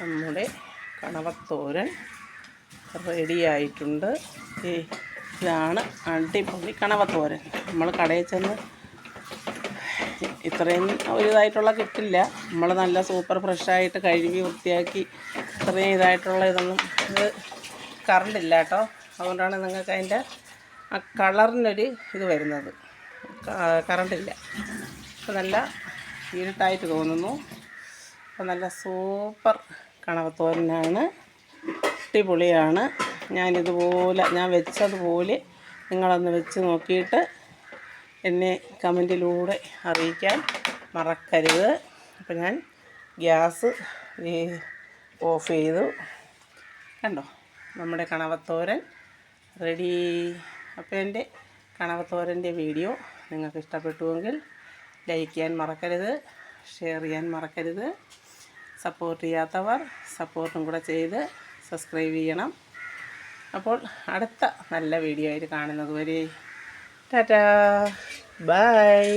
നമ്മുടെ കണവത്തോരൻ റെഡിയായിട്ടുണ്ട്. ഇതാണ് അടിപൊളി കണവത്തോരൻ. നമ്മൾ കടയിൽ ചെന്ന് ഇത്രയും ഒരു ഇതായിട്ടുള്ള കിട്ടില്ല. നമ്മൾ നല്ല സൂപ്പർ ഫ്രഷായിട്ട് കഴുകി വൃത്തിയാക്കി ഇത്രയും ഇതായിട്ടുള്ള ഇതൊന്നും ഇത് കറണ്ടില്ല കേട്ടോ. അതുകൊണ്ടാണ് നിങ്ങൾക്ക് അതിൻ്റെ ആ കളറിനൊരു ഇത് വരുന്നത്. കറണ്ടില്ല. അപ്പോൾ നല്ല ഇരുട്ടായിട്ട് തോന്നുന്നു. അപ്പോൾ നല്ല സൂപ്പർ കണവത്തോരനാണ്, അടിപൊളിയാണ്. ഞാൻ വെച്ചതുപോലെ നിങ്ങളൊന്ന് വെച്ച് നോക്കിയിട്ട് എന്നെ കമൻറ്റിലൂടെ അറിയിക്കാൻ മറക്കരുത്. അപ്പോൾ ഞാൻ ഗ്യാസ് ഓഫ് ചെയ്തു. കണ്ടോ, നമ്മുടെ കണവത്തോരൻ റെഡി. അപ്പോൾ എൻ്റെ കണവത്തോരൻ്റെ വീഡിയോ നിങ്ങൾക്ക് ഇഷ്ടപ്പെട്ടുവെങ്കിൽ ലൈക്ക് ചെയ്യാൻ മറക്കരുത്, ഷെയർ ചെയ്യാൻ മറക്കരുത്. സപ്പോർട്ട് ചെയ്യാത്തവർ സപ്പോർട്ടും കൂടെ ചെയ്ത് സബ്സ്ക്രൈബ് ചെയ്യണം. അപ്പോൾ അടുത്ത നല്ല വീഡിയോ ആയിട്ട് കാണുന്നത് വരെ ടാറ്റാ, ബൈ.